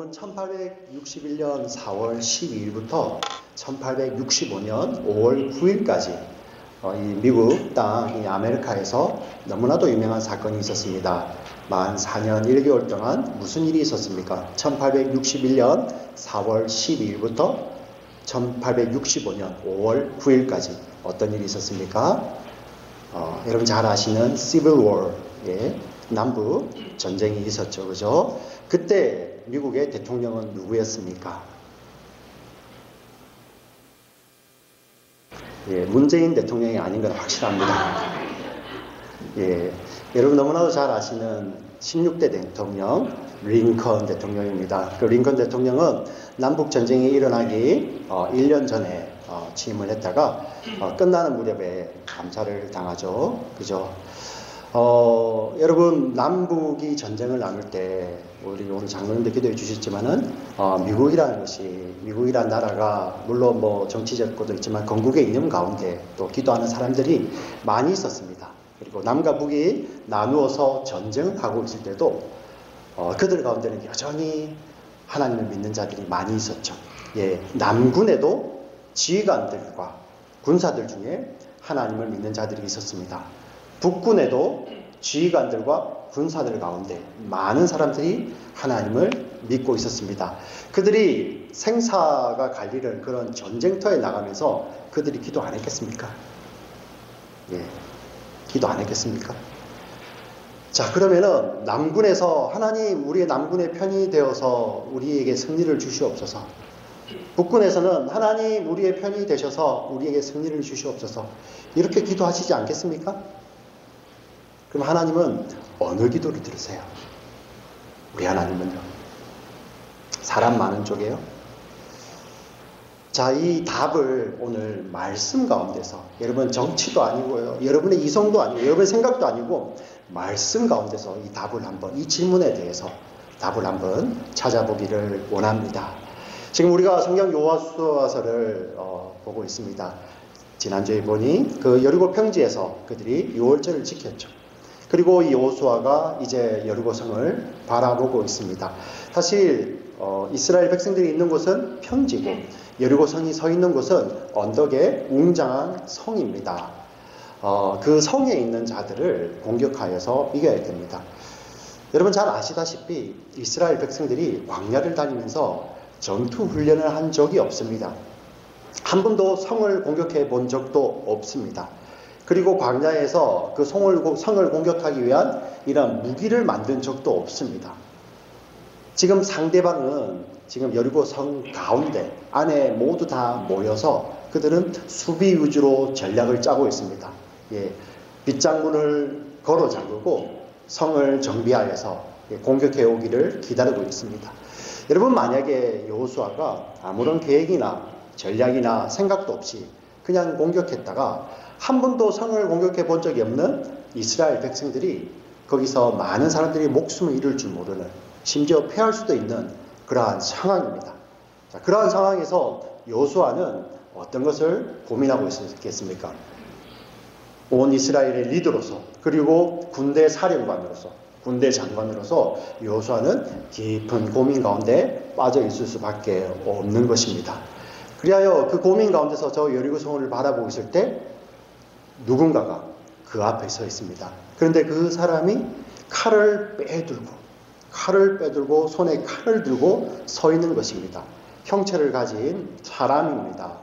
여러분 1861년 4월 12일부터 1865년 5월 9일까지 이 미국 땅, 이 아메리카에서 너무나도 유명한 사건이 있었습니다. 만 4년 1개월 동안 무슨 일이 있었습니까? 1861년 4월 12일부터 1865년 5월 9일까지 어떤 일이 있었습니까? 여러분 잘 아시는 Civil War, 남북 전쟁이 있었죠. 그죠? 그때 미국의 대통령은 누구였습니까? 문재인 대통령이 아닌 건 확실합니다. 여러분 너무나도 잘 아시는 16대 대통령 링컨 대통령입니다. 그 링컨 대통령은 남북 전쟁이 일어나기 1년 전에 취임을 했다가 끝나는 무렵에 감사를 당하죠. 그죠? 여러분 남북이 전쟁을 나눌 때 우리 오늘 장로님도 기도해 주셨지만은 미국이라는 나라가 물론 뭐 정치적 것도 있지만 건국의 이념 가운데 또 기도하는 사람들이 많이 있었습니다. 그리고 남과 북이 나누어서 전쟁하고 있을 때도 그들 가운데는 여전히 하나님을 믿는 자들이 많이 있었죠. 남군에도 지휘관들과 군사들 중에 하나님을 믿는 자들이 있었습니다. 북군에도 지휘관들과 군사들 가운데 많은 사람들이 하나님을 믿고 있었습니다. 그들이 생사가 갈리는 그런 전쟁터에 나가면서 그들이 기도 안 했겠습니까? 기도 안 했겠습니까? 자, 그러면은 남군에서 하나님 우리의 남군의 편이 되어서 우리에게 승리를 주시옵소서. 북군에서는 하나님 우리의 편이 되셔서 우리에게 승리를 주시옵소서. 이렇게 기도하시지 않겠습니까? 그럼 하나님은 어느 기도를 들으세요? 우리 하나님은요? 사람 많은 쪽이에요? 자, 이 답을 오늘 말씀 가운데서 여러분 정치도 아니고요. 여러분의 이성도 아니고 여러분의 생각도 아니고 말씀 가운데서 이 답을 한번 이 질문에 대해서 답을 한번 찾아보기를 원합니다. 지금 우리가 성경 여호수아서를 보고 있습니다. 지난주에 보니 그 여리고 평지에서 그들이 유월절을 지켰죠. 그리고 이 여호수아가 이제 여리고성을 바라보고 있습니다. 사실 이스라엘 백성들이 있는 곳은 평지고 여리고성이 서 있는 곳은 언덕의 웅장한 성입니다. 그 성에 있는 자들을 공격하여서 이겨야 됩니다. 여러분 잘 아시다시피 이스라엘 백성들이 광야를 다니면서 전투 훈련을 한 적이 없습니다. 한 번도 성을 공격해 본 적도 없습니다. 그리고 광야에서 그 성을 공격하기 위한 이런 무기를 만든 적도 없습니다. 지금 상대방은 지금 여리고 성 가운데 안에 모두 다 모여서 그들은 수비 위주로 전략을 짜고 있습니다. 빗장문을 걸어 잠그고 성을 정비하여서 공격해 오기를 기다리고 있습니다. 여러분 만약에 여호수아가 아무런 계획이나 전략이나 생각도 없이 그냥 공격했다가 한 번도 성을 공격해 본 적이 없는 이스라엘 백성들이 거기서 많은 사람들이 목숨을 잃을 줄 모르는 심지어 패할 수도 있는 그러한 상황입니다. 자, 그러한 상황에서 여호수아는 어떤 것을 고민하고 있었겠습니까? 온 이스라엘의 리더로서 그리고 군대 사령관으로서 군대 장관으로서 여호수아는 깊은 고민 가운데 빠져 있을 수밖에 없는 것입니다. 그리하여 그 고민 가운데서 저 여리고성을 바라보고 있을 때 누군가가 그 앞에 서 있습니다. 그런데 그 사람이 칼을 빼들고 손에 칼을 들고 서 있는 것입니다. 형체를 가진 사람입니다.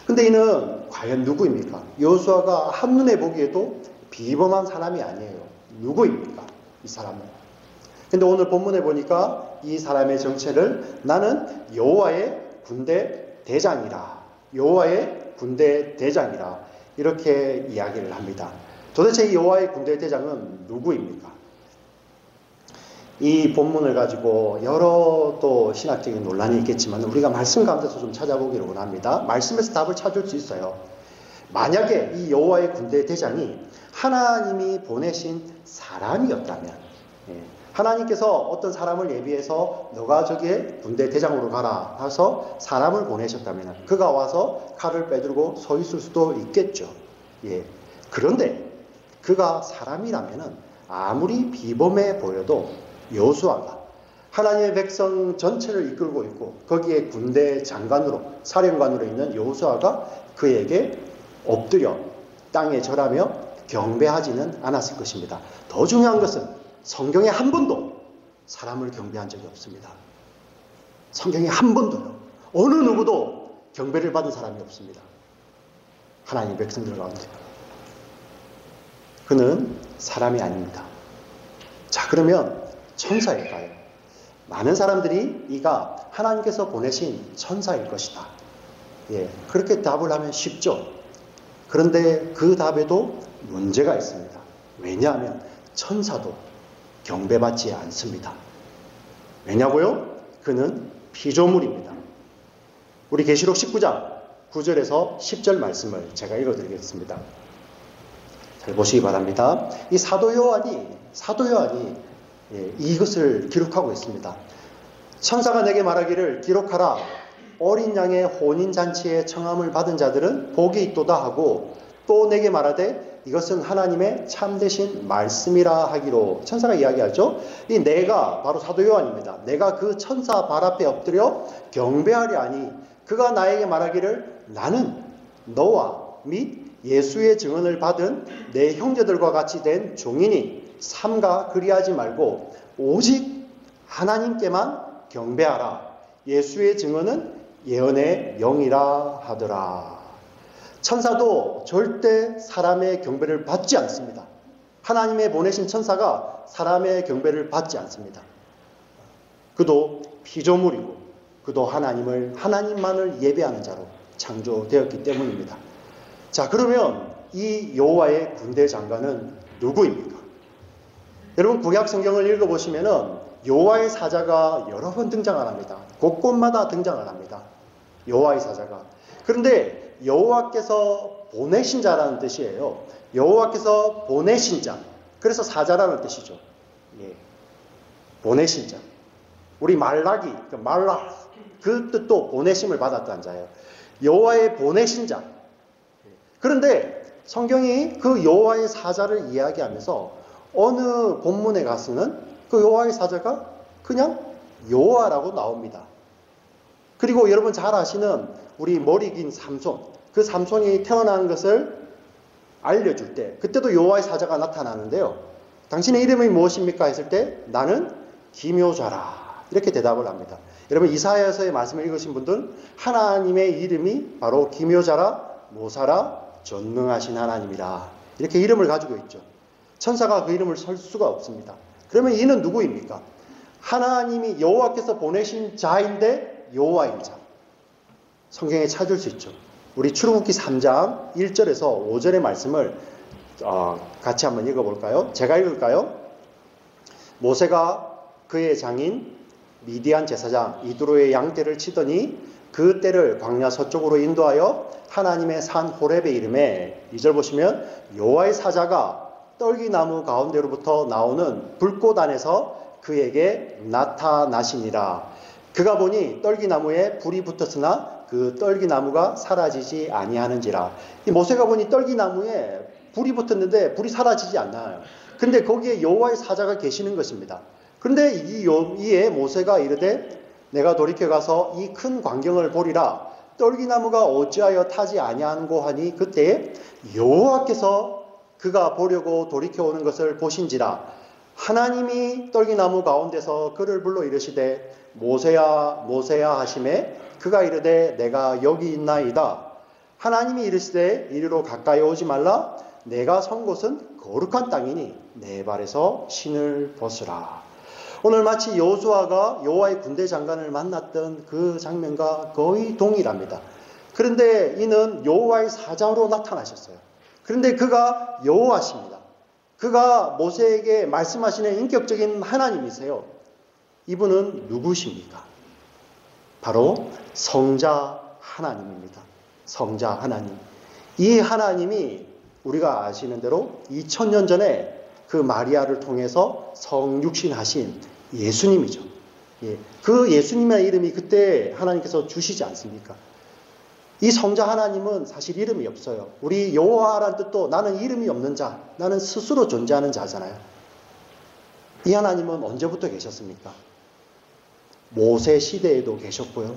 근데 이는 과연 누구입니까? 여호수아가 한눈에 보기에도 비범한 사람이 아니에요. 누구입니까? 이 사람은. 근데 오늘 본문에 보니까 이 사람의 정체를 나는 여호와의 군대 대장이라. 여호와의 군대 대장이라. 이렇게 이야기를 합니다. 도대체 이 여호와의 군대 대장은 누구입니까? 이 본문을 가지고 여러 또 신학적인 논란이 있겠지만 우리가 말씀 가운데서 좀 찾아보기를 원합니다. 말씀에서 답을 찾을 수 있어요. 만약에 이 여호와의 군대 대장이 하나님이 보내신 사람이었다면 하나님께서 어떤 사람을 예비해서 너가 저기에 군대 대장으로 가라 해서 사람을 보내셨다면 그가 와서 칼을 빼들고 서 있을 수도 있겠죠. 그런데 그가 사람이라면 아무리 비범해 보여도 여호수아가 하나님의 백성 전체를 이끌고 있고 거기에 군대 장관으로 사령관으로 있는 여호수아가 그에게 엎드려 땅에 절하며 경배하지는 않았을 것입니다. 더 중요한 것은 성경에 한 번도 사람을 경배한 적이 없습니다. 성경에 한 번도요. 어느 누구도 경배를 받은 사람이 없습니다. 하나님의 백성들 가운데. 그는 사람이 아닙니다. 자, 그러면 천사일까요? 많은 사람들이 이가 하나님께서 보내신 천사일 것이다. 예, 그렇게 답을 하면 쉽죠. 그런데 그 답에도 문제가 있습니다. 왜냐하면 천사도 경배받지 않습니다. 왜냐고요? 그는 피조물입니다. 우리 계시록 19장 9절에서 10절 말씀을 제가 읽어드리겠습니다. 잘 보시기 바랍니다. 이 사도 요한이 이것을 기록하고 있습니다. 천사가 내게 말하기를 기록하라. 어린 양의 혼인잔치에 청함을 받은 자들은 복이 있도다 하고 또 내게 말하되 이것은 하나님의 참되신 말씀이라 하기로. 천사가 이야기하죠. 이 내가 바로 사도 요한입니다. 내가 그 천사 발 앞에 엎드려 경배하려 하니 그가 나에게 말하기를 나는 너와 및 예수의 증언을 받은 내 형제들과 같이 된 종이니 삼가 그리하지 말고 오직 하나님께만 경배하라. 예수의 증언은 예언의 영이라 하더라. 천사도 절대 사람의 경배를 받지 않습니다. 하나님의 보내신 천사가 사람의 경배를 받지 않습니다. 그도 피조물이고 그도 하나님만을 예배하는 자로 창조되었기 때문입니다. 자, 그러면 이 여호와의 군대 장관은 누구입니까? 여러분 구약 성경을 읽어보시면은 여호와의 사자가 여러 번 등장을 합니다. 곳곳마다 등장을 합니다. 여호와의 사자가. 그런데 여호와께서 보내신 자라는 뜻이에요. 여호와께서 보내신 자. 그래서 사자라는 뜻이죠. 예. 보내신 자. 우리 말라기, 그 뜻도 보내심을 받았다는 자예요. 여호와의 보내신 자. 그런데 성경이 그 여호와의 사자를 이야기하면서 어느 본문에 가서는 그 여호와의 사자가 그냥 여호와라고 나옵니다. 그리고 여러분 잘 아시는 우리 머리 긴 삼손, 그 삼손이 태어난 것을 알려줄 때 그때도 여호와의 사자가 나타나는데요. 당신의 이름이 무엇입니까? 했을 때 나는 기묘자라 이렇게 대답을 합니다. 여러분 이사야서의 말씀을 읽으신 분들은 하나님의 이름이 바로 기묘자라 모사라 전능하신 하나님이라 이렇게 이름을 가지고 있죠. 천사가 그 이름을 설 수가 없습니다. 그러면 이는 누구입니까? 하나님이 여호와께서 보내신 자인데 여호와인 자. 성경에 찾을 수 있죠. 우리 출애굽기 3장 1절에서 5절의 말씀을 같이 한번 읽어볼까요? 제가 읽을까요? 모세가 그의 장인 미디안 제사장 이드로의 양떼를 치더니 그 떼를 광야 서쪽으로 인도하여 하나님의 산 호렙에 이름에 2절 보시면 여호와의 사자가 떨기나무 가운데로부터 나오는 불꽃 안에서 그에게 나타나시니라. 그가 보니 떨기나무에 불이 붙었으나 그 떨기나무가 사라지지 아니하는지라. 이 모세가 보니 떨기나무에 불이 붙었는데 불이 사라지지 않나요? 근데 거기에 여호와의 사자가 계시는 것입니다. 그런데 이에 모세가 이르되 내가 돌이켜 가서 이 큰 광경을 보리라. 떨기나무가 어찌하여 타지 아니한고 하니 그때 여호와께서 그가 보려고 돌이켜 오는 것을 보신지라. 하나님이 떨기나무 가운데서 그를 불러 이르시되 모세야 모세야 하시매 그가 이르되 내가 여기 있나이다. 하나님이 이르시되 이리로 가까이 오지 말라. 내가 선 곳은 거룩한 땅이니 내 발에서 신을 벗으라. 오늘 마치 여호수아가 여호와의 군대 장관을 만났던 그 장면과 거의 동일합니다. 그런데 이는 여호와의 사자로 나타나셨어요. 그런데 그가 여호와십니다. 그가 모세에게 말씀하시는 인격적인 하나님이세요. 이분은 누구십니까? 바로 성자 하나님입니다. 성자 하나님. 이 하나님이 우리가 아시는 대로 2000년 전에 그 마리아를 통해서 성육신하신 예수님이죠. 예, 그 예수님의 이름이 그때 하나님께서 주시지 않습니까? 이 성자 하나님은 사실 이름이 없어요. 우리 여호와라는 뜻도 나는 이름이 없는 자, 나는 스스로 존재하는 자잖아요. 이 하나님은 언제부터 계셨습니까? 모세 시대에도 계셨고요.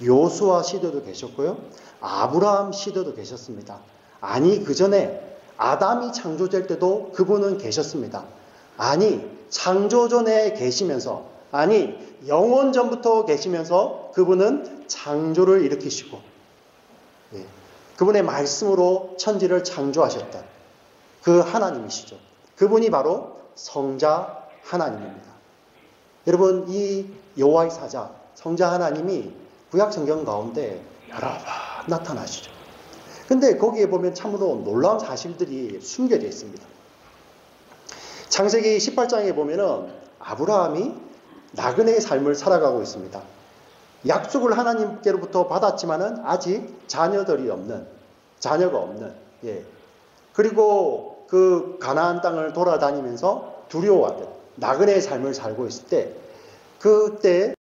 요수아 시대도 계셨고요. 아브라함 시대도 계셨습니다. 아니 그 전에 아담이 창조될 때도 그분은 계셨습니다. 아니 창조 전에 계시면서, 아니 영원 전부터 계시면서 그분은 창조를 일으키시고, 그분의 말씀으로 천지를 창조하셨던 그 하나님이시죠. 그분이 바로 성자 하나님입니다. 여러분, 이 여호와의 사자 성자 하나님이 구약 성경 가운데 여러 번 나타나시죠. 근데 거기에 보면 참으로 놀라운 사실들이 숨겨져 있습니다. 창세기 18장에 보면은 아브라함이 나그네의 삶을 살아가고 있습니다. 약속을 하나님께로부터 받았지만은 아직 자녀가 없는, 그리고 그 가나안 땅을 돌아다니면서 두려워하던 나그네의 삶을 살고 있을 때, 그때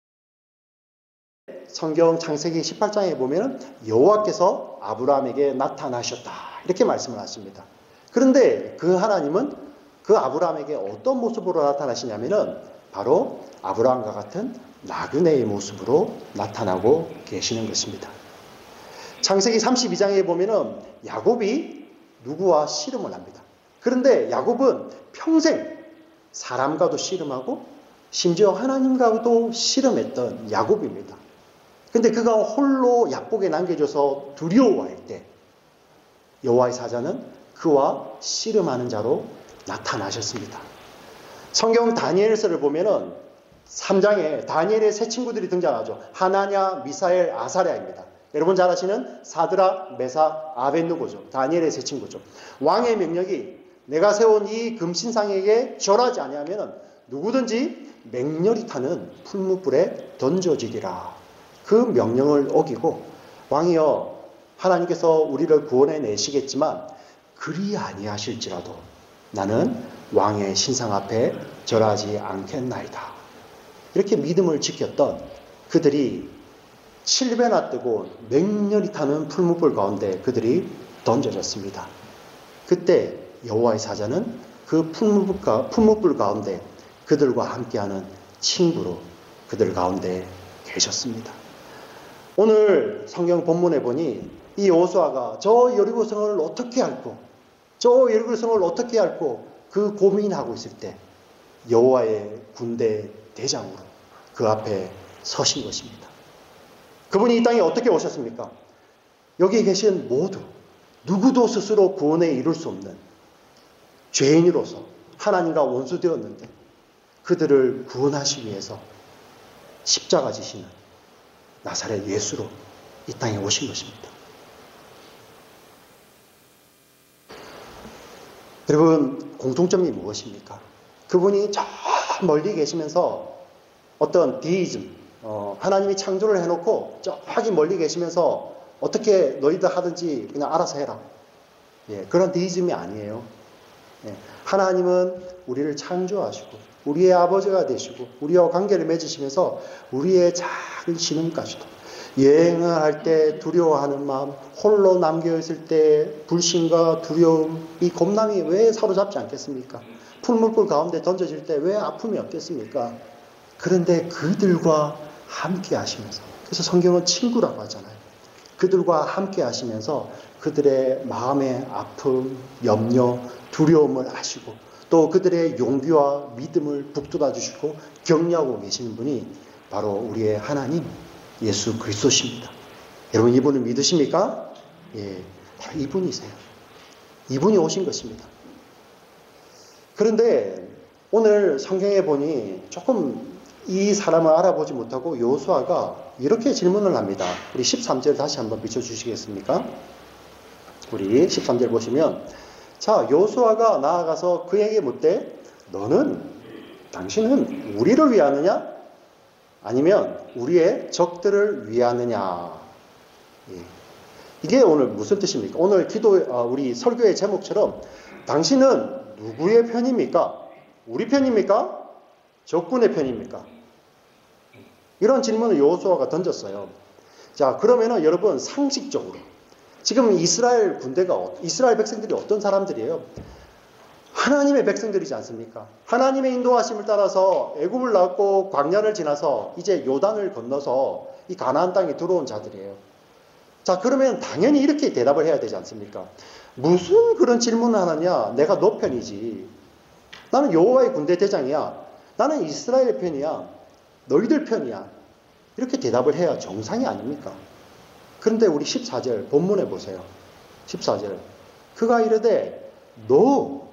성경 창세기 18장에 보면 여호와께서 아브라함에게 나타나셨다 이렇게 말씀을 하십니다. 그런데 그 하나님은 그 아브라함에게 어떤 모습으로 나타나시냐면은 바로 아브라함과 같은 나그네의 모습으로 나타나고 계시는 것입니다. 창세기 32장에 보면은 야곱이 누구와 씨름을 합니다. 그런데 야곱은 평생 사람과도 씨름하고 심지어 하나님과도 씨름했던 야곱입니다. 근데 그가 홀로 약복에 남겨져서 두려워할 때 여호와의 사자는 그와 씨름하는 자로 나타나셨습니다. 성경 다니엘서를 보면은 3장에 다니엘의 세 친구들이 등장하죠. 하나냐, 미사엘, 아사랴입니다. 여러분 잘 아시는 사드락, 메삭, 아벳느고죠. 다니엘의 세 친구죠. 왕의 명령이 내가 세운 이 금신상에게 절하지 아니하면 누구든지 맹렬히 타는 풀무불에 던져지리라. 그 명령을 어기고 왕이여 하나님께서 우리를 구원해 내시겠지만 그리 아니하실지라도 나는 왕의 신상 앞에 절하지 않겠나이다. 이렇게 믿음을 지켰던 그들이 7배나 뜨고 맹렬히 타는 풀무불 가운데 그들이 던져졌습니다. 그때 여호와의 사자는 그 풀무불 가운데 그들과 함께하는 친구로 그들 가운데 계셨습니다. 오늘 성경 본문에 보니 이 여호수아가 저 여리고성을 어떻게 앓고 그 고민하고 있을 때 여호와의 군대 대장으로 그 앞에 서신 것입니다. 그분이 이 땅에 어떻게 오셨습니까? 여기 계신 모두 누구도 스스로 구원에 이룰 수 없는 죄인으로서 하나님과 원수되었는데 그들을 구원하시기 위해서 십자가 지시는 나사렛 예수로 이 땅에 오신 것입니다. 여러분, 공통점이 무엇입니까? 그분이 저 멀리 계시면서 어떤 디이즘, 하나님이 창조를 해놓고 저기 멀리 계시면서 어떻게 너희들 하든지 그냥 알아서 해라. 그런 디이즘이 아니에요. 하나님은 우리를 창조하시고 우리의 아버지가 되시고 우리와 관계를 맺으시면서 우리의 작은 신음까지도 여행을 할 때 두려워하는 마음, 홀로 남겨있을 때 불신과 두려움, 이 겁남이 왜 사로잡지 않겠습니까? 풀물불 가운데 던져질 때 왜 아픔이 없겠습니까? 그런데 그들과 함께 하시면서, 그래서 성경은 친구라고 하잖아요. 그들과 함께 하시면서 그들의 마음의 아픔, 염려, 두려움을 아시고 또 그들의 용기와 믿음을 북돋아 주시고 격려하고 계시는 분이 바로 우리의 하나님 예수 그리스도십니다. 여러분 이분을 믿으십니까? 바로 이분이세요. 이분이 오신 것입니다. 그런데 오늘 성경에 보니 조금 이 사람을 알아보지 못하고 여호수아가 이렇게 질문을 합니다. 우리 13절 다시 한번 비춰주시겠습니까? 우리 13절 보시면 자, 여호수아가 나아가서 그에게 묻되 당신은 우리를 위하느냐? 아니면 우리의 적들을 위하느냐? 이게 오늘 무슨 뜻입니까? 오늘 우리 설교의 제목처럼 당신은 누구의 편입니까? 우리 편입니까? 적군의 편입니까? 이런 질문을 여호수아가 던졌어요. 자, 그러면은 여러분 상식적으로 지금 이스라엘 백성들이 어떤 사람들이에요? 하나님의 백성들이지 않습니까? 하나님의 인도하심을 따라서 애굽을 나왔고 광야를 지나서 이제 요단을 건너서 이 가나안 땅에 들어온 자들이에요. 자, 그러면 당연히 이렇게 대답을 해야 되지 않습니까? 무슨 그런 질문을 하느냐? 내가 너 편이지. 나는 여호와의 군대 대장이야. 나는 이스라엘 편이야. 너희들 편이야. 이렇게 대답을 해야 정상이 아닙니까? 그런데 우리 14절 본문에 보세요. 14절. 그가 이르되 너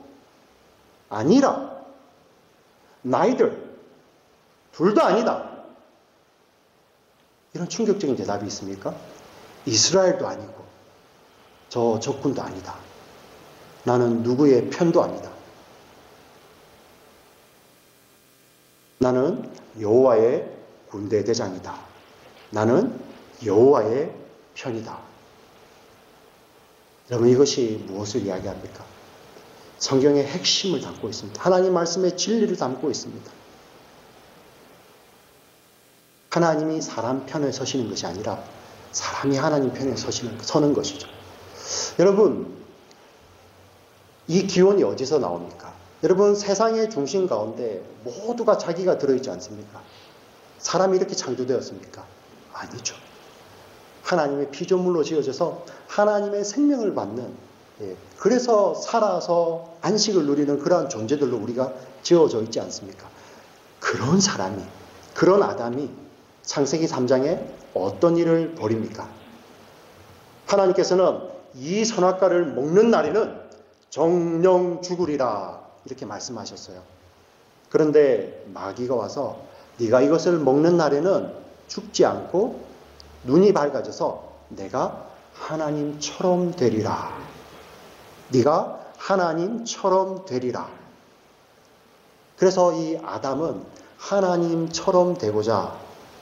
아니라 neither 둘 다 아니다. 이런 충격적인 대답이 있습니까? 이스라엘도 아니고 저 적군도 아니다. 나는 누구의 편도 아니다. 나는 여호와의 군대 대장이다. 나는 여호와의 편이다. 여러분, 이것이 무엇을 이야기합니까? 성경의 핵심을 담고 있습니다. 하나님 말씀의 진리를 담고 있습니다. 하나님이 사람 편에 서시는 것이 아니라 사람이 하나님 편에 서는 것이죠. 여러분, 이 기원이 어디서 나옵니까? 여러분, 세상의 중심 가운데 모두가 자기가 들어있지 않습니까? 사람이 이렇게 창조되었습니까? 아니죠. 하나님의 피조물로 지어져서 하나님의 생명을 받는, 그래서 살아서 안식을 누리는 그러한 존재들로 우리가 지어져 있지 않습니까? 그런 사람이, 그런 아담이 창세기 3장에 어떤 일을 벌입니까? 하나님께서는 이 선악과를 먹는 날에는 정령 죽으리라 이렇게 말씀하셨어요. 그런데 마귀가 와서 네가 이것을 먹는 날에는 죽지 않고 눈이 밝아져서 내가 하나님처럼 되리라. 네가 하나님처럼 되리라. 그래서 이 아담은 하나님처럼 되고자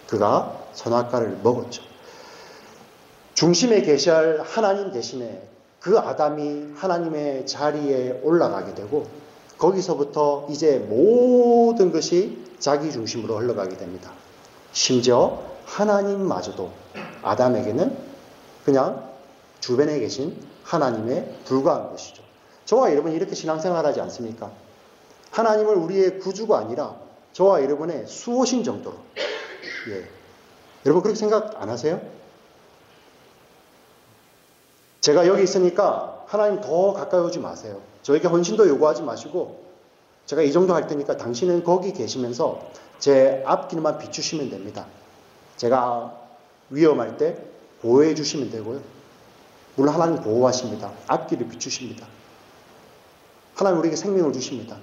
그가 선악과를 먹었죠. 중심에 계셔야 할 하나님 대신에 그 아담이 하나님의 자리에 올라가게 되고 거기서부터 이제 모든 것이 자기 중심으로 흘러가게 됩니다. 심지어 하나님마저도 아담에게는 그냥 주변에 계신 하나님에 불과한 것이죠. 저와 여러분이 이렇게 신앙생활하지 않습니까? 하나님을 우리의 구주가 아니라 저와 여러분의 수호신 정도로. 여러분 그렇게 생각 안 하세요? 제가 여기 있으니까 하나님 더 가까이 오지 마세요. 저에게 헌신도 요구하지 마시고 제가 이 정도 할 테니까 당신은 거기 계시면서 제 앞길만 비추시면 됩니다. 제가 위험할 때 보호해 주시면 되고요. 물론 하나님 보호하십니다. 앞길을 비추십니다. 하나님 우리에게 생명을 주십니다.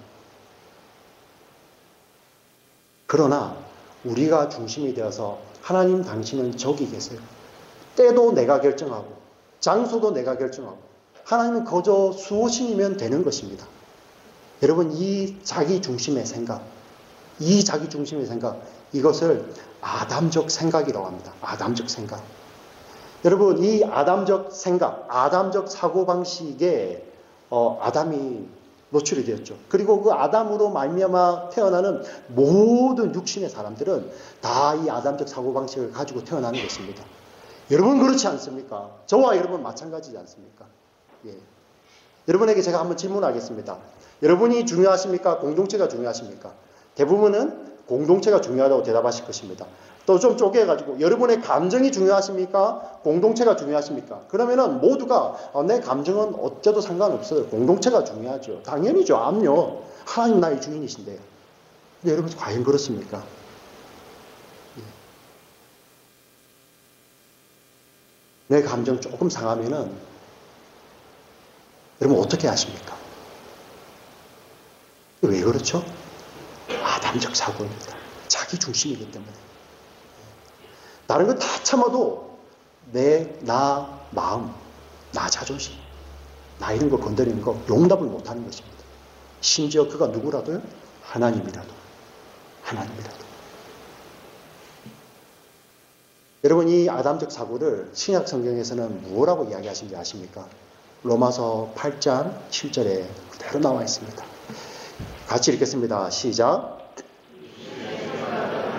그러나 우리가 중심이 되어서 하나님 당신은 저기 계세요. 때도 내가 결정하고 장소도 내가 결정하고 하나님은 거저 수호신이면 되는 것입니다. 여러분 이 자기 중심의 생각, 이것을 아담적 생각이라고 합니다. 아담적 생각. 여러분 이 아담적 생각, 아담적 사고방식에 아담이 노출이 되었죠. 그리고 그 아담으로 말미암아 태어나는 모든 육신의 사람들은 다 이 아담적 사고방식을 가지고 태어나는 것입니다. 여러분 그렇지 않습니까? 저와 여러분 마찬가지지 않습니까? 여러분에게 제가 한번 질문하겠습니다. 여러분이 중요하십니까? 공동체가 중요하십니까? 대부분은 공동체가 중요하다고 대답하실 것입니다. 또 좀 쪼개가지고 여러분의 감정이 중요하십니까? 공동체가 중요하십니까? 그러면은 모두가 내 감정은 어째도 상관없어요. 공동체가 중요하죠. 당연히죠. 암요. 하나님 나의 주인이신데요. 근데 여러분 과연 그렇습니까? 내 감정 조금 상하면은 여러분 어떻게 하십니까? 왜 그렇죠? 아담적 사고입니다. 자기 중심이기 때문에. 다른 거 다 참아도 나 마음, 나 자존심, 나 이런 거 건드리는 거 용납을 못하는 것입니다. 심지어 그가 누구라도요? 하나님이라도. 여러분 이 아담적 사고를 신약 성경에서는 무엇라고 이야기하신지 아십니까? 로마서 8장 7절에 그대로 나와 있습니다. 같이 읽겠습니다. 시작.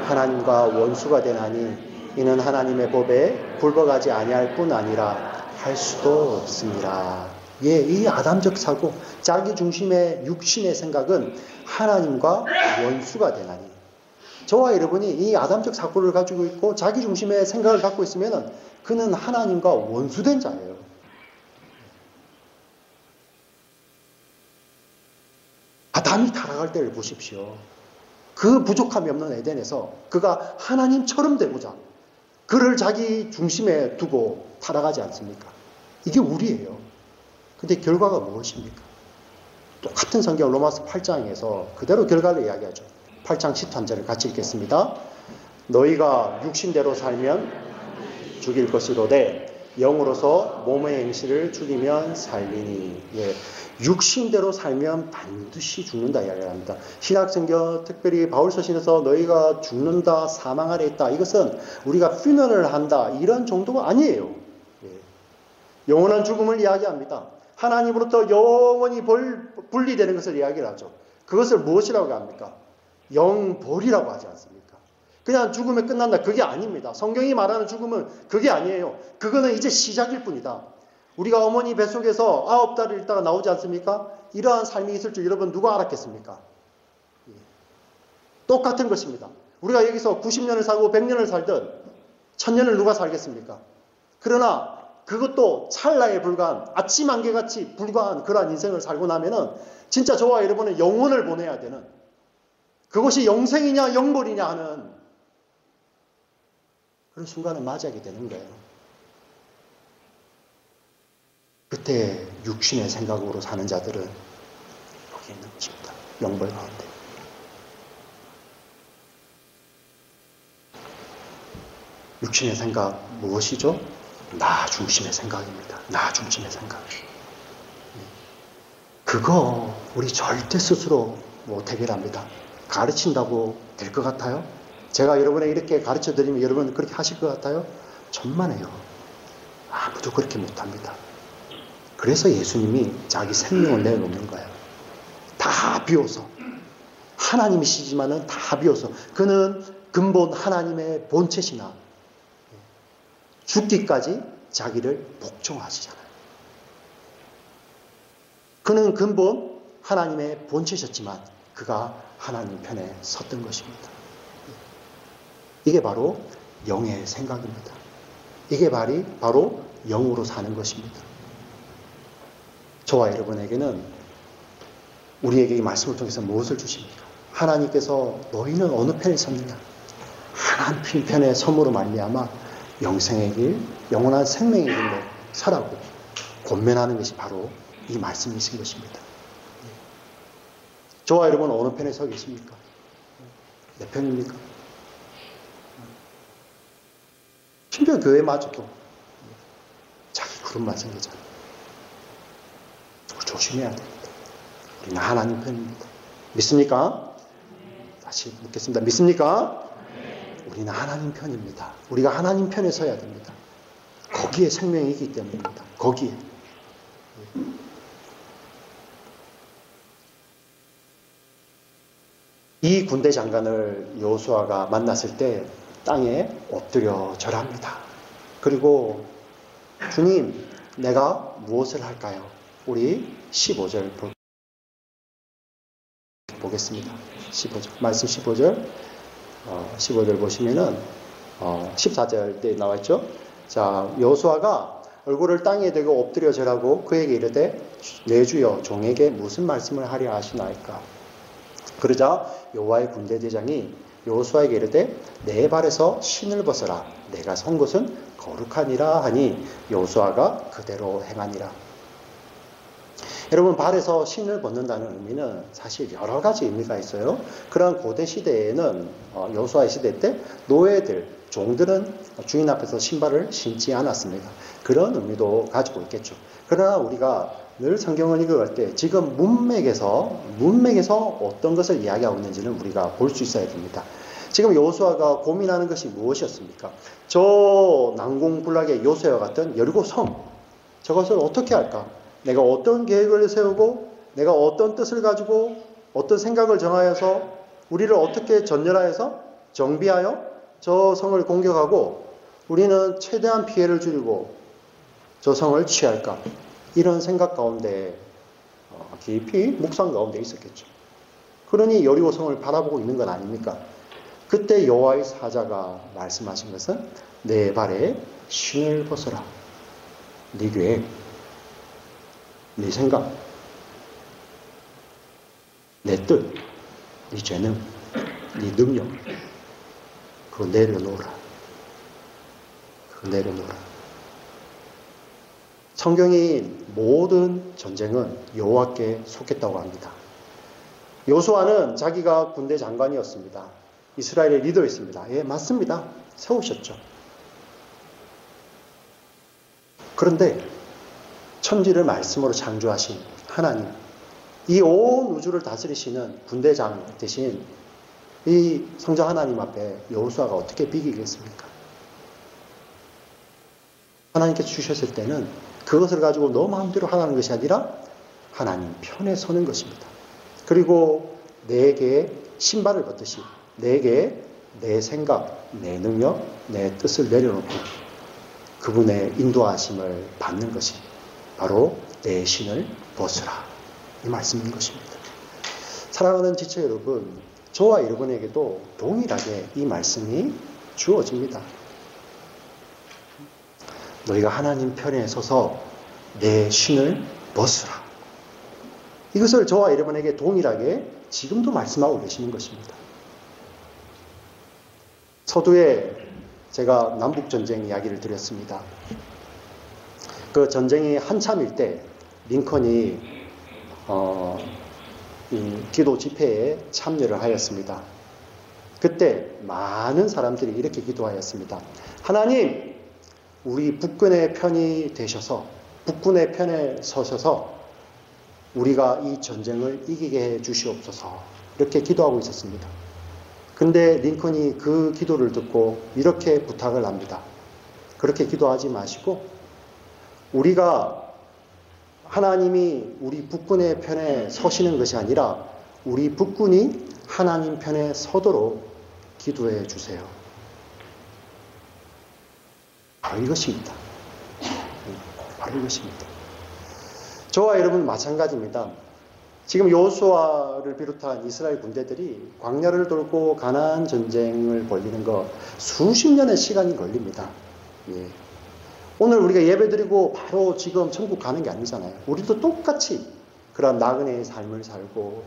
하나님과 원수가 되나니 이는 하나님의 법에 굴복하지 아니할 뿐 아니라 할 수도 없습니다. 예, 이 아담적 사고, 자기 중심의 육신의 생각은 하나님과 원수가 되나니. 저와 여러분이 이 아담적 사고를 가지고 있고 자기 중심의 생각을 갖고 있으면 그는 하나님과 원수된 자예요. 아담이 타락할 때를 보십시오. 그 부족함이 없는 에덴에서 그가 하나님처럼 되고자 그를 자기 중심에 두고 타락하지 않습니까? 이게 우리예요. 근데 결과가 무엇입니까? 똑같은 성경 로마서 8장에서 그대로 결과를 이야기하죠. 8장 13절을 같이 읽겠습니다. 너희가 육신대로 살면 죽일 것이로되 영으로서 몸의 행실을 죽이면 살리니. 예, 육신대로 살면 반드시 죽는다 이야기를 합니다. 신약성경 특별히 바울서신에서 너희가 죽는다 사망하려 했다, 이것은 우리가 퓨너럴 한다 이런 정도가 아니에요. 예. 영원한 죽음을 이야기합니다. 하나님으로부터 영원히 분리되는 것을 이야기를 하죠. 그것을 무엇이라고 합니까? 영벌이라고 하지 않습니까? 그냥 죽음에 끝난다, 그게 아닙니다. 성경이 말하는 죽음은 그게 아니에요. 그거는 이제 시작일 뿐이다. 우리가 어머니 뱃속에서 9달을 있다가 나오지 않습니까? 이러한 삶이 있을 줄 여러분 누가 알았겠습니까? 똑같은 것입니다. 우리가 여기서 90년을 살고 100년을 살든 1000년을 누가 살겠습니까? 그러나 그것도 찰나에 불과한, 아침 안개같이 불과한 그러한 인생을 살고 나면은 진짜 저와 여러분은 영혼을 보내야 되는, 그것이 영생이냐 영벌이냐 하는 그런 순간을 맞이하게 되는 거예요. 그때 육신의 생각으로 사는 자들은 여기 있는 것입니다. 영벌 가운데. 육신의 생각 무엇이죠? 나 중심의 생각입니다. 나 중심의 생각. 그거 우리 절대 스스로 못 해결합니다. 가르친다고 될 것 같아요? 제가 여러분에게 이렇게 가르쳐 드리면 여러분 그렇게 하실 것 같아요? 천만에요. 아무도 그렇게 못합니다. 그래서 예수님이 자기 생명을 내놓는 거예요. 다 비워서. 하나님이시지만은 다 비워서. 그는 근본 하나님의 본체시나 죽기까지 자기를 복종하시잖아요. 그는 근본 하나님의 본체셨지만 그가 하나님 편에 섰던 것입니다. 이게 바로 영의 생각입니다. 이게 바로 영으로 사는 것입니다. 저와 여러분에게는 우리에게 이 말씀을 통해서 무엇을 주십니까? 하나님께서 너희는 어느 편에 섰느냐? 하나님 편에 섬으로 말미암아 영생의 길, 영원한 생명의 길로 서라고 권면하는 것이 바로 이 말씀이신 것입니다. 저와 여러분은 어느 편에 서 계십니까? 내 편입니까? 심지어 교회마저도 자기 그룹만 생기잖아요. 조심해야 됩니다. 우리는 하나님 편입니다. 믿습니까? 다시 묻겠습니다. 믿습니까? 우리는 하나님 편입니다. 우리가 하나님 편에 서야 됩니다. 거기에 생명이 있기 때문입니다. 거기에. 이 군대 장관을 여호수아가 만났을 때 땅에 엎드려 절합니다. 그리고 주님, 내가 무엇을 할까요? 우리 15절 보겠습니다. 15절. 말씀 15절. 15절 보시면은 14절 때 나와 있죠. 자, 여호수아가 얼굴을 땅에 대고 엎드려 절하고 그에게 이르되 내 주여 종에게 무슨 말씀을 하려 하시나이까. 그러자 여호와의 군대대장이 여호수아에게 이르되 내 발에서 신을 벗어라. 내가 선 곳은 거룩하니라 하니 여호수아가 그대로 행하니라. 여러분, 발에서 신을 벗는다는 의미는 사실 여러 가지 의미가 있어요. 그런 고대 시대에는 여호수아의 시대 때 노예들, 종들은 주인 앞에서 신발을 신지 않았습니다. 그런 의미도 가지고 있겠죠. 그러나 우리가 늘 성경을 읽어갈 때 지금 문맥에서 어떤 것을 이야기하고 있는지는 우리가 볼 수 있어야 됩니다. 지금 여호수아가 고민하는 것이 무엇이었습니까? 저 난공불락의 요새와 같은 여리고 성, 저것을 어떻게 할까? 내가 어떤 계획을 세우고 내가 어떤 뜻을 가지고 어떤 생각을 정하여서 우리를 어떻게 전열하여서 정비하여 저 성을 공격하고 우리는 최대한 피해를 줄이고 저 성을 취할까? 이런 생각 가운데 깊이 묵상 가운데 있었겠죠. 그러니 여리고성을 바라보고 있는 건 아닙니까? 그때 여호와의 사자가 말씀하신 것은 내 발에 신을 벗어라. 네 계획, 네 생각, 내 뜻, 네 재능, 네 능력, 그거 내려놓으라. 그거 내려놓으라. 성경이 모든 전쟁은 여호와께 속했다고 합니다. 요수아는 자기가 군대 장관이었습니다. 이스라엘의 리더였습니다. 예, 맞습니다. 세우셨죠. 그런데 천지를 말씀으로 창조하신 하나님, 이 온 우주를 다스리시는 군대장 대신 이 성자 하나님 앞에 여호수아가 어떻게 비기겠습니까? 하나님께서 주셨을 때는 그것을 가지고 너 마음대로 하라는 것이 아니라 하나님 편에 서는 것입니다. 그리고 내게 신발을 벗듯이 내게 내 생각, 내 능력, 내 뜻을 내려놓고 그분의 인도하심을 받는 것이 바로 내 신을 벗으라. 이 말씀인 것입니다. 사랑하는 지체 여러분, 저와 여러분에게도 동일하게 이 말씀이 주어집니다. 너희가 하나님 편에 서서 내 신을 벗으라. 이것을 저와 여러분에게 동일하게 지금도 말씀하고 계시는 것입니다. 서두에 제가 남북전쟁 이야기를 드렸습니다. 그 전쟁이 한참일 때 링컨이 이 기도 집회에 참여를 하였습니다. 그때 많은 사람들이 이렇게 기도하였습니다. 하나님, 우리 북군의 편이 되셔서 북군의 편에 서셔서 우리가 이 전쟁을 이기게 해 주시옵소서. 이렇게 기도하고 있었습니다. 근데 링컨이 그 기도를 듣고 이렇게 부탁을 합니다. 그렇게 기도하지 마시고 우리가 하나님이 우리 북군의 편에 서시는 것이 아니라 우리 북군이 하나님 편에 서도록 기도해 주세요. 바로 이것입니다. 바로 이것입니다. 저와 여러분 마찬가지입니다. 지금 여호수아를 비롯한 이스라엘 군대들이 광야를 돌고 가나안 전쟁을 벌이는 거 수십 년의 시간이 걸립니다. 예. 오늘 우리가 예배드리고 바로 지금 천국 가는 게 아니잖아요. 우리도 똑같이 그런 나그네의 삶을 살고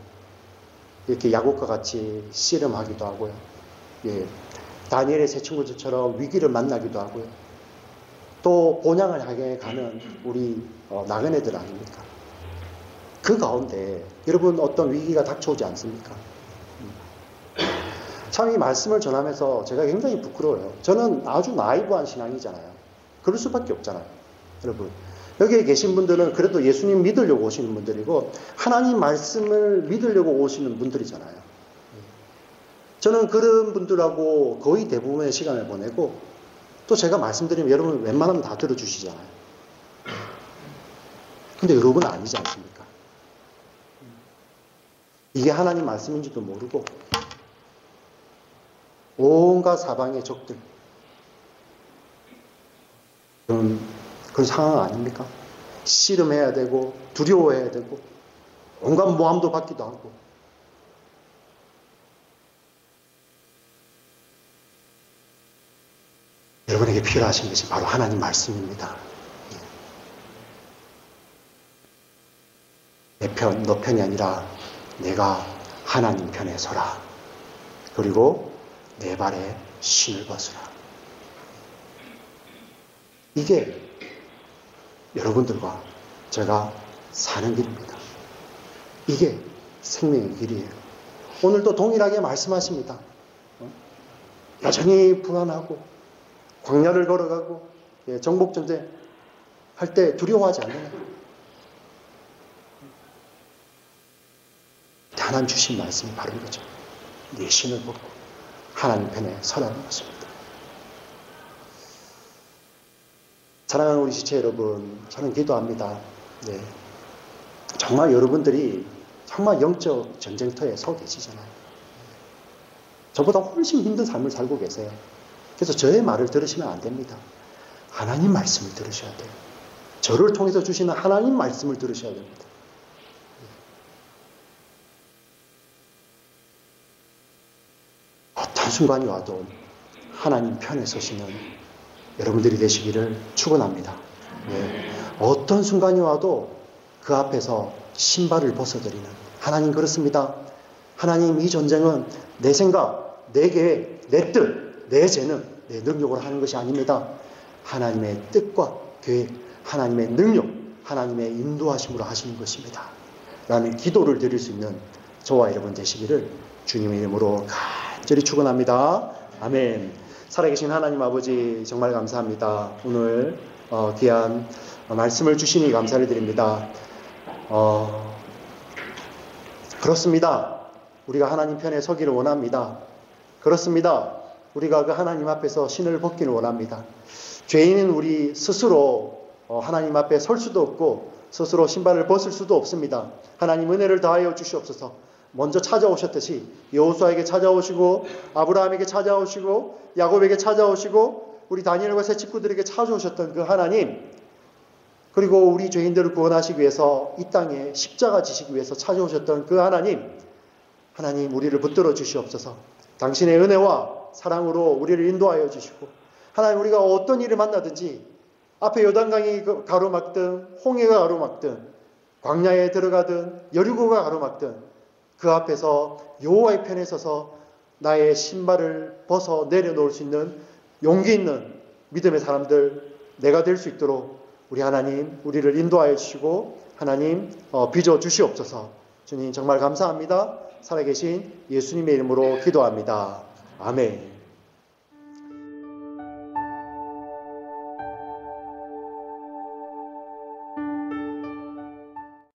이렇게 야곱과 같이 씨름하기도 하고요. 예. 다니엘의 세 친구들처럼 위기를 만나기도 하고요. 또 본향을 향해 가는 우리 나그네들 아닙니까? 그 가운데 여러분 어떤 위기가 닥쳐오지 않습니까? 참 이 말씀을 전하면서 제가 굉장히 부끄러워요. 저는 아주 나이브한 신앙이잖아요. 그럴 수밖에 없잖아요. 여러분 여기에 계신 분들은 그래도 예수님 믿으려고 오시는 분들이고 하나님 말씀을 믿으려고 오시는 분들이잖아요. 저는 그런 분들하고 거의 대부분의 시간을 보내고 또 제가 말씀드리면 여러분 웬만하면 다 들어주시잖아요. 근데 여러분은 아니지 않습니까? 이게 하나님 말씀인지도 모르고 온갖 사방의 적들 그런 상황 아닙니까? 씨름해야 되고 두려워해야 되고 온갖 모함도 받기도 하고 여러분에게 필요하신 것이 바로 하나님 말씀입니다. 내 편, 너 편이 아니라 내가 하나님 편에 서라. 그리고 내 발에 신을 벗으라. 이게 여러분들과 제가 사는 길입니다. 이게 생명의 길이에요. 오늘도 동일하게 말씀하십니다. 여전히 불안하고 광야를 걸어가고 정복전쟁 할 때 두려워하지 않느냐. 하나님 주신 말씀이 바로 이거죠. 내 신을 벗고 하나님 편에 서라는 것입니다. 사랑하는 우리 지체 여러분, 저는 기도합니다. 네. 정말 여러분들이 정말 영적 전쟁터에 서 계시잖아요. 저보다 훨씬 힘든 삶을 살고 계세요. 그래서 저의 말을 들으시면 안 됩니다. 하나님 말씀을 들으셔야 돼요. 저를 통해서 주시는 하나님 말씀을 들으셔야 됩니다. 어떤 순간이 와도 하나님 편에 서시는 여러분들이 되시기를 축원합니다. 예. 어떤 순간이 와도 그 앞에서 신발을 벗어드리는 하나님 그렇습니다. 하나님 이 전쟁은 내 생각, 내 계획, 내 뜻, 내 재능, 내 능력으로 하는 것이 아닙니다. 하나님의 뜻과 계획, 하나님의 능력, 하나님의 인도하심으로 하시는 것입니다. 라는 기도를 드릴 수 있는 저와 여러분 되시기를 주님의 이름으로 간절히 축원합니다. 아멘. 살아계신 하나님 아버지 정말 감사합니다. 오늘 귀한 말씀을 주시니 감사를 드립니다. 그렇습니다. 우리가 하나님 편에 서기를 원합니다. 그렇습니다. 우리가 그 하나님 앞에서 신을 벗기를 원합니다. 죄인은 우리 스스로 하나님 앞에 설 수도 없고 스스로 신발을 벗을 수도 없습니다. 하나님 은혜를 다하여 주시옵소서. 먼저 찾아오셨듯이 여호수아에게 찾아오시고 아브라함에게 찾아오시고 야곱에게 찾아오시고 우리 다니엘과 새 식구들에게 찾아오셨던 그 하나님, 그리고 우리 죄인들을 구원하시기 위해서 이 땅에 십자가 지시기 위해서 찾아오셨던 그 하나님, 하나님 우리를 붙들어 주시옵소서. 당신의 은혜와 사랑으로 우리를 인도하여 주시고, 하나님 우리가 어떤 일을 만나든지 앞에 요단강이 가로막든 홍해가 가로막든 광야에 들어가든 여리고가 가로막든 그 앞에서 여호와의 편에 서서 나의 신발을 벗어 내려놓을 수 있는 용기 있는 믿음의 사람들 내가 될 수 있도록 우리 하나님 우리를 인도하여 주시고 하나님 빚어 주시옵소서. 주님 정말 감사합니다. 살아계신 예수님의 이름으로 기도합니다. 아멘.